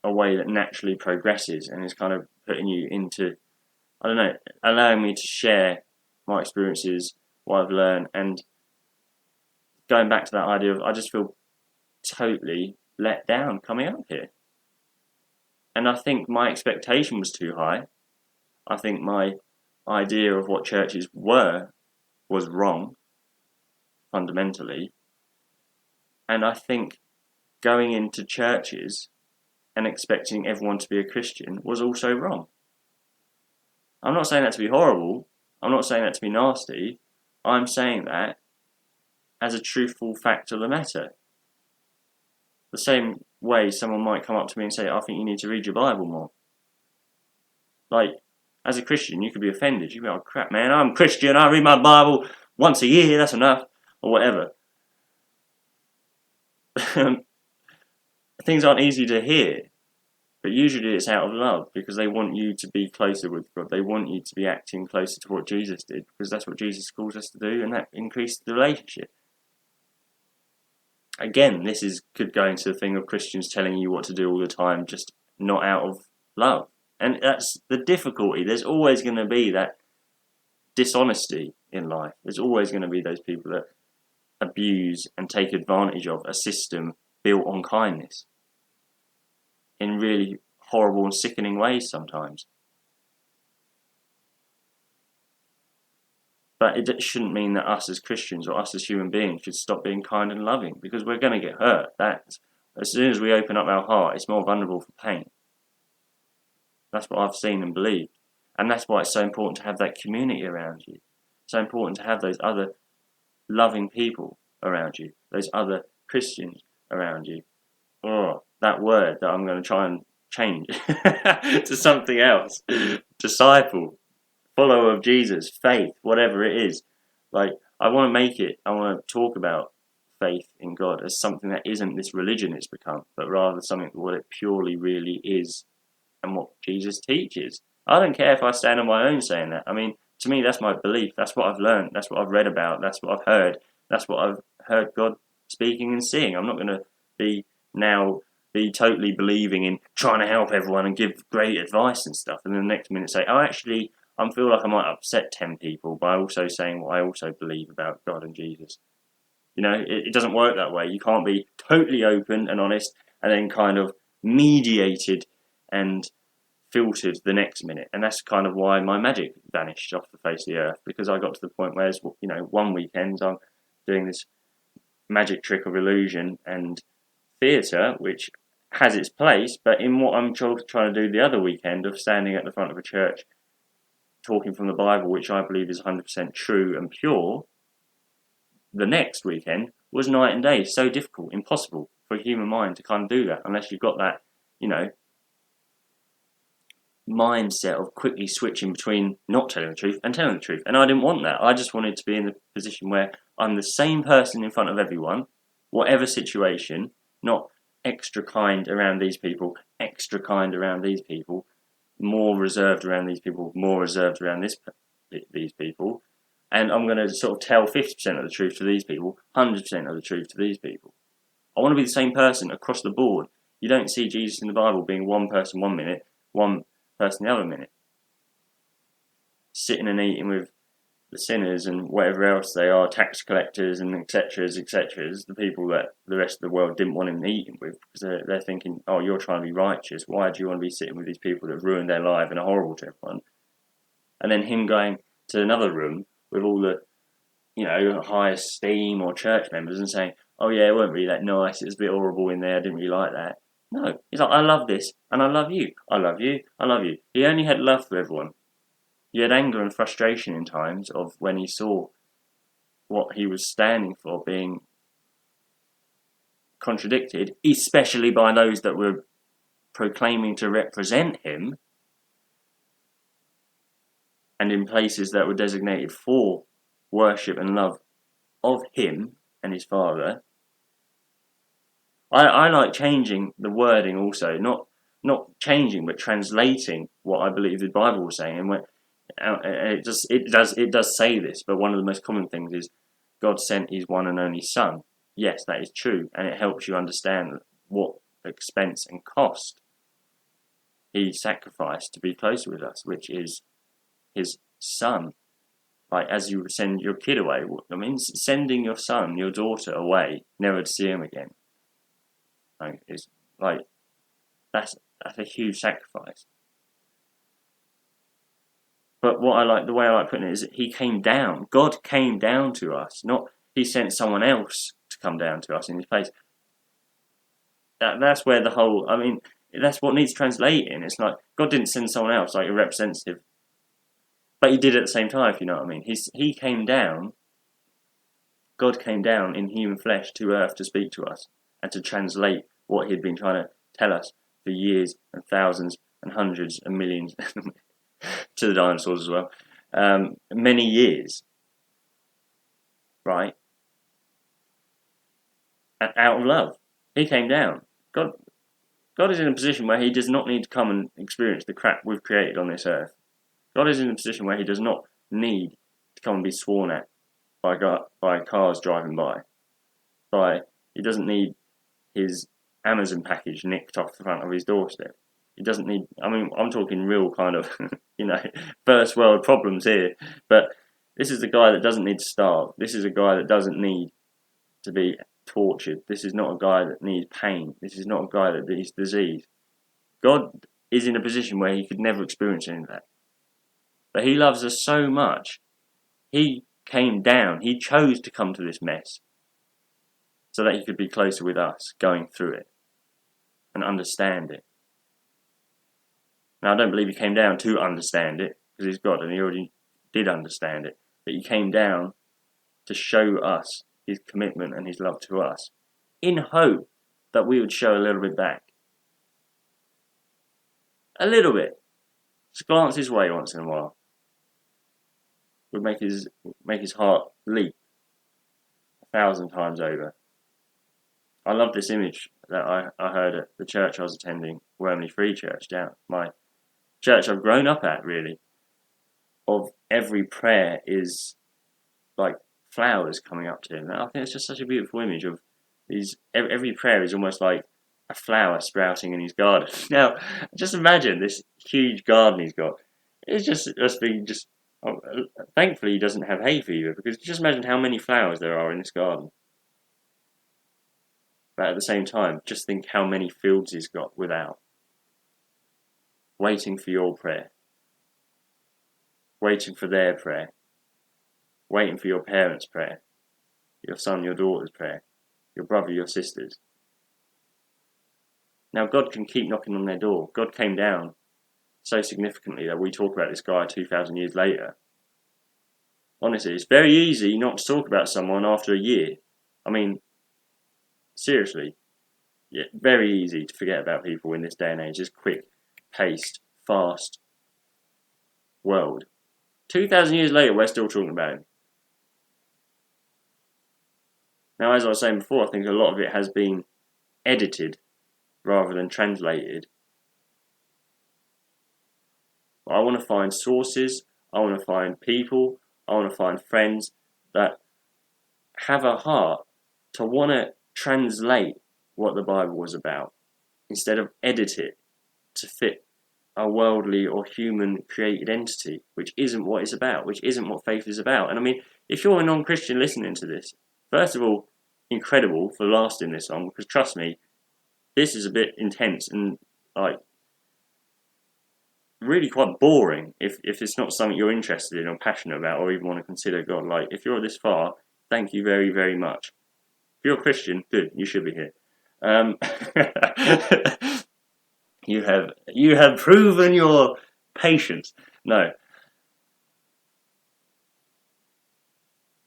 a way that naturally progresses and is kind of putting you into, I don't know, allowing me to share my experiences, what I've learned, and going back to that idea of I just feel totally let down coming up here. And I think my expectation was too high. I think my idea of what churches were was wrong, fundamentally. And I think going into churches and expecting everyone to be a Christian was also wrong. I'm not saying that to be horrible. I'm not saying that to be nasty. I'm saying that as a truthful fact of the matter. The same way someone might come up to me and say, I think you need to read your Bible more. Like, as a Christian, you could be offended. You'd be like, oh, crap, man, I'm Christian. I read my Bible once a year. That's enough. Or whatever. Things aren't easy to hear. But usually it's out of love because they want you to be closer with God. They want you to be acting closer to what Jesus did because that's what Jesus calls us to do, and that increases the relationship. Again, could go into the thing of Christians telling you what to do all the time, just not out of love. And that's the difficulty. There's always going to be that dishonesty in life. There's always going to be those people that abuse and take advantage of a system built on kindness in really horrible and sickening ways sometimes. But it shouldn't mean that us as Christians or us as human beings should stop being kind and loving because we're going to get hurt. As soon as we open up our heart, it's more vulnerable for pain. That's what I've seen and believed. And that's why it's so important to have that community around you. So important to have those other loving people around you, those other Christians around you. Oh, that word that I'm going to try and change to something else. Disciple, follower of Jesus, faith, whatever it is. Like, I want to make it, I want to talk about faith in God as something that isn't this religion it's become, but rather something what it purely really is and what Jesus teaches. I don't care if I stand on my own saying that. I mean, to me, that's my belief. That's what I've learned. That's what I've read about. That's what I've heard. That's what I've heard God speaking and seeing. I'm not going to be now be totally believing in trying to help everyone and give great advice and stuff, and then the next minute say, "Oh, actually, I feel like I might upset 10 people by also saying what I also believe about God and Jesus." It doesn't work that way. You can't be totally open and honest and then kind of mediated and filtered the next minute. And that's kind of why my magic vanished off the face of the earth, because I got to the point where, one weekend I'm doing this magic trick of illusion and theatre, which has its place, but in what I'm trying to do the other weekend of standing at the front of a church talking from the Bible, which I believe is 100% true and pure, the next weekend was night and day. So difficult, impossible for a human mind to kind of do that unless you've got that, mindset of quickly switching between not telling the truth and telling the truth. And I didn't want that. I just wanted to be in the position where I'm the same person in front of everyone, whatever situation, not extra kind around these people, extra kind around these people, more reserved around these people, more reserved around these people. And I'm going to sort of tell 50% of the truth to these people, 100% of the truth to these people. I want to be the same person across the board. You don't see Jesus in the Bible being one person 1 minute, one person the other minute. Sitting and eating with the sinners and whatever else they are, tax collectors and etc., the people that the rest of the world didn't want him eating with, because they're thinking, oh, you're trying to be righteous. Why do you want to be sitting with these people that have ruined their life and are horrible to everyone? And then him going to another room with all the, high esteem or church members and saying, oh yeah, it weren't really that nice. It was a bit horrible in there. I didn't really like that. No, he's like, I love this and I love you. I love you. I love you. He only had love for everyone. He had anger and frustration in times of when he saw what he was standing for being contradicted, especially by those that were proclaiming to represent him and in places that were designated for worship and love of him and his Father. I like changing the wording also, not changing but translating what I believe the Bible was saying. And it does say this, but one of the most common things is God sent his one and only Son. Yes, that is true, and it helps you understand what expense and cost he sacrificed to be closer with us, which is his Son. Like, as you send your kid away, I mean, sending your son, your daughter away, never to see him again. It's like, that's a huge sacrifice. But the way I like putting it is that he came down. God came down to us, not he sent someone else to come down to us in his place. That's where that's what needs translating. It's like, God didn't send someone else, like a representative, but he did at the same time, if you know what I mean. He came down, God came down in human flesh to earth to speak to us and to translate what he'd been trying to tell us for years and thousands and hundreds and millions to the dinosaurs as well, many years, right? And out of love, he came down. God is in a position where he does not need to come and experience the crap we've created on this earth. God is in a position where he does not need to come and be sworn at by cars driving by. He doesn't need his Amazon package nicked off the front of his doorstep. He doesn't need, I'm talking real kind of, first world problems here. But this is a guy that doesn't need to starve. This is a guy that doesn't need to be tortured. This is not a guy that needs pain. This is not a guy that needs disease. God is in a position where he could never experience any of that. But he loves us so much, he came down. He chose to come to this mess so that he could be closer with us, going through it and understand it. Now, I don't believe he came down to understand it, because he's God and he already did understand it. But he came down to show us his commitment and his love to us, in hope that we would show a little bit back. A little bit. Just glance his way once in a while. Would make his heart leap 1,000 times over. I love this image that I heard at the church I was attending, Wormley Free Church, down my church I've grown up at, really. Of every prayer is like flowers coming up to him. And I think it's just such a beautiful image of these. Every prayer is almost like a flower sprouting in his garden. Now, just imagine this huge garden he's got. It's just being just. Oh, thankfully, he doesn't have hay fever, because just imagine how many flowers there are in this garden. But at the same time, just think how many fields he's got without. Waiting for your prayer. Waiting for their prayer. Waiting for your parents' prayer. Your son, your daughter's prayer. Your brother, your sister's. Now, God can keep knocking on their door. God came down so significantly that we talk about this guy 2,000 years later. Honestly, it's very easy not to talk about someone after a year. I mean, seriously, yeah, very easy to forget about people in this day and age. This quick-paced, fast world. 2,000 years later, we're still talking about him. Now, as I was saying before, I think a lot of it has been edited rather than translated. I want to find sources, I want to find people, I want to find friends that have a heart to want to translate what the Bible was about instead of edit it to fit a worldly or human created entity, which isn't what it's about, which isn't what faith is about. And I mean, if you're a non-Christian listening to this, first of all, incredible for lasting this long, because trust me, this is a bit intense and like really quite boring if it's not something you're interested in or passionate about or even want to consider God. Like, if you're this far, thank you very, very much. If you're a Christian, good, you should be here. You have proven your patience. No.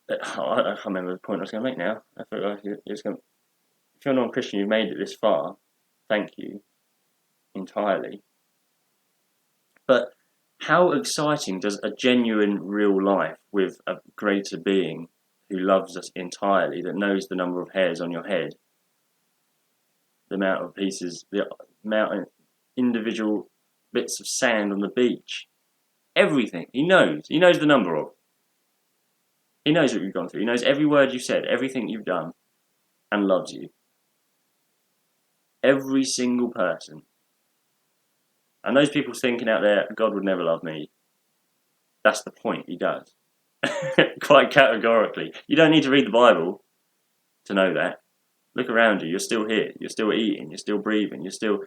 I can't remember the point I was going to make now. I feel like if you're non-Christian, you've made it this far, thank you entirely. But how exciting does a genuine real life with a greater being who loves us entirely, that knows the number of hairs on your head, the amount of pieces, the amount of individual bits of sand on the beach, everything, he knows the number of. He knows what you've gone through, he knows every word you've said, everything you've done, and loves you. Every single person. And those people thinking out there, God would never love me, that's the point, he does. Quite categorically. You don't need to read the Bible to know that. Look around you, you're still here, you're still eating, you're still breathing, you're still,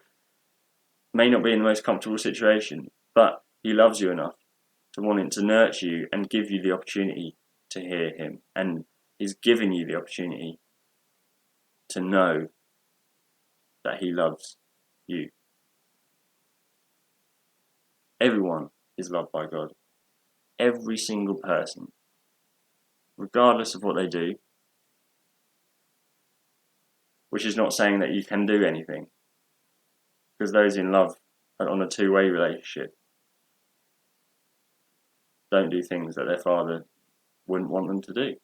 may not be in the most comfortable situation, but he loves you enough to want to nurture you and give you the opportunity to hear him, and he's given you the opportunity to know that he loves you. Everyone is loved by God. Every single person. Regardless of what they do. Which is not saying that you can do anything. Because those in love are on a two-way relationship. Don't do things that their father wouldn't want them to do.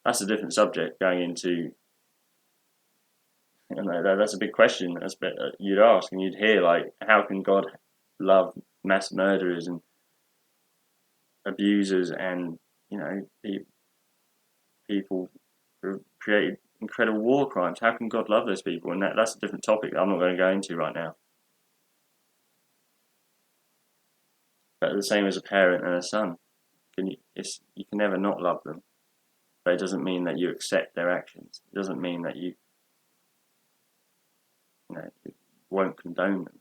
That's a different subject going into, you know, that's a big question you'd ask, and you'd hear, like, how can God love mass murderers and abusers and, you know, people who created incredible war crimes? How can God love those people? And that's a different topic that I'm not going to go into right now. But the same as a parent and a son, you can never not love them. But it doesn't mean that you accept their actions. It doesn't mean that you won't condone them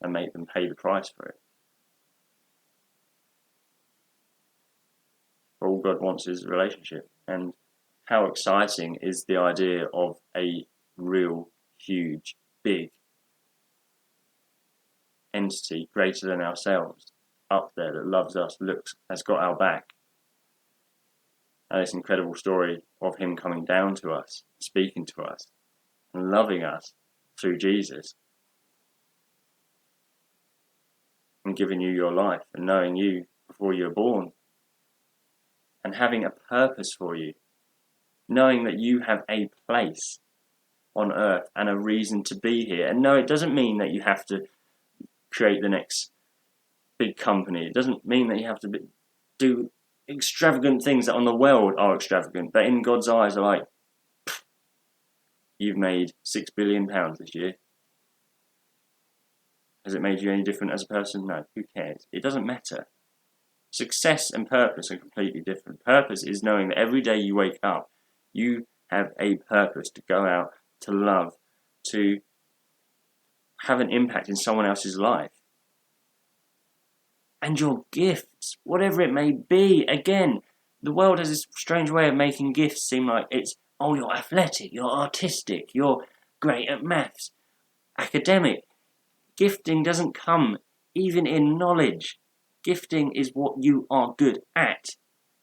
and make them pay the price for it. All God wants is a relationship. And how exciting is the idea of a real, huge, big entity greater than ourselves up there that loves us, has got our back. And this incredible story of him coming down to us, speaking to us, and loving us through Jesus, and giving you your life, and knowing you before you were born, and having a purpose for you, knowing that you have a place on earth and a reason to be here. And no, it doesn't mean that you have to create the next big company. It doesn't mean that you have to do extravagant things that on the world are extravagant, but in God's eyes are like, you've made £6 billion this year. Has it made you any different as a person? No, who cares? It doesn't matter. Success and purpose are completely different. Purpose is knowing that every day you wake up, you have a purpose to go out, to love, to have an impact in someone else's life. And your gifts, whatever it may be, again, the world has this strange way of making gifts seem like it's, oh, you're athletic, you're artistic, you're great at maths, academic. Gifting doesn't come even in knowledge. Gifting is what you are good at.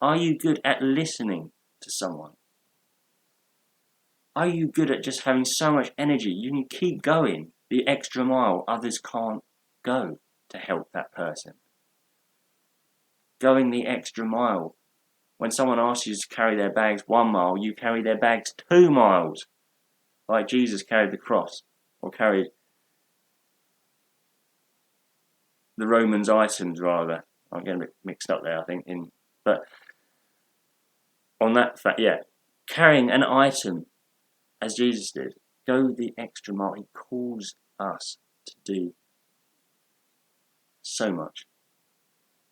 Are you good at listening to someone? Are you good at just having so much energy you can keep going the extra mile others can't go to help that person? Going the extra mile. When someone asks you to carry their bags 1 mile, you carry their bags 2 miles. Like Jesus carried the cross, or carried the Romans' items, rather. I'm getting a bit mixed up there, I think. But on that fact, yeah, carrying an item, as Jesus did, go the extra mile. He calls us to do so much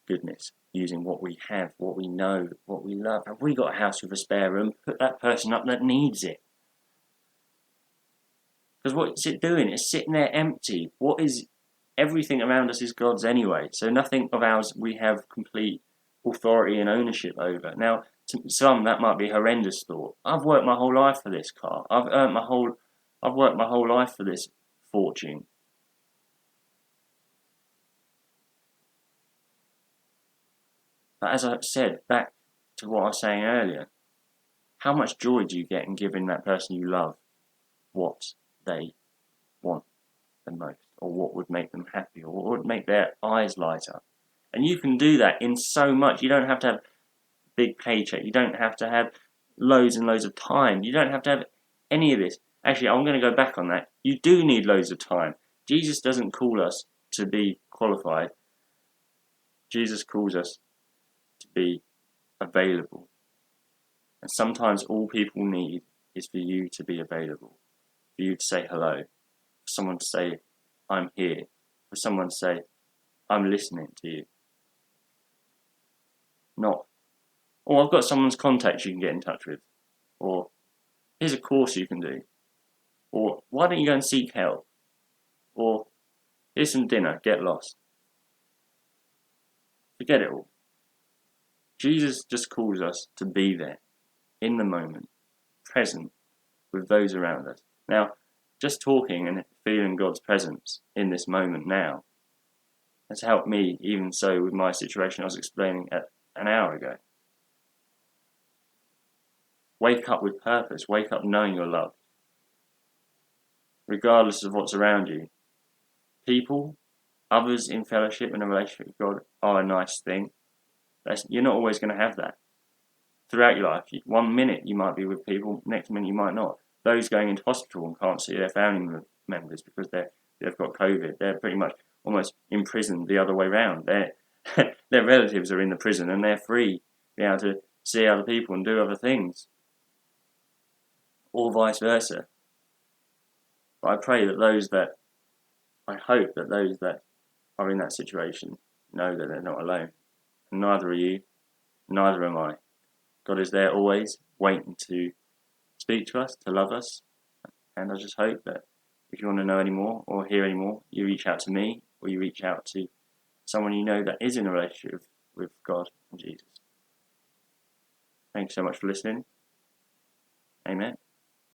goodness using what we have, what we know, what we love. Have we got a house with a spare room? Put that person up that needs it. Because what's it doing? It's sitting there empty. Everything around us is God's anyway, so nothing of ours we have complete authority and ownership over. Now, to some that might be a horrendous thought. I've worked my whole life for this car. I've worked my whole life for this fortune. But as I said, back to what I was saying earlier, how much joy do you get in giving that person you love what they want the most, or what would make them happy, or what would make their eyes light up? And you can do that in so much. You don't have to have a big paycheck. You don't have to have loads and loads of time. You don't have to have any of this. Actually, I'm going to go back on that. You do need loads of time. Jesus doesn't call us to be qualified. Jesus calls us to be available. And sometimes all people need is for you to be available. For you to say hello. For someone to say, I'm here. For someone to say, I'm listening to you. Not, oh, I've got someone's contact you can get in touch with. Or, here's a course you can do. Or, why don't you go and seek help? Or, here's some dinner, get lost. Forget it all. Jesus just calls us to be there, in the moment, present with those around us. Now, just talking and feeling God's presence in this moment now has helped me, even so with my situation I was explaining an hour ago. Wake up with purpose. Wake up knowing you're loved. Regardless of what's around you. People, others in fellowship and a relationship with God are a nice thing. You're not always going to have that. Throughout your life, 1 minute you might be with people, next minute you might not. Those going into hospital and can't see their family members because they've got COVID, they're pretty much almost imprisoned the other way around. Their relatives are in the prison and they're free to be able to see other people and do other things. Or vice versa. But I hope that those that are in that situation know that they're not alone. And neither are you, neither am I. God is there always, waiting to speak to us, to love us. And I just hope that if you want to know any more or hear any more, you reach out to me or you reach out to someone you know that is in a relationship with God and Jesus. Thanks so much for listening. Amen.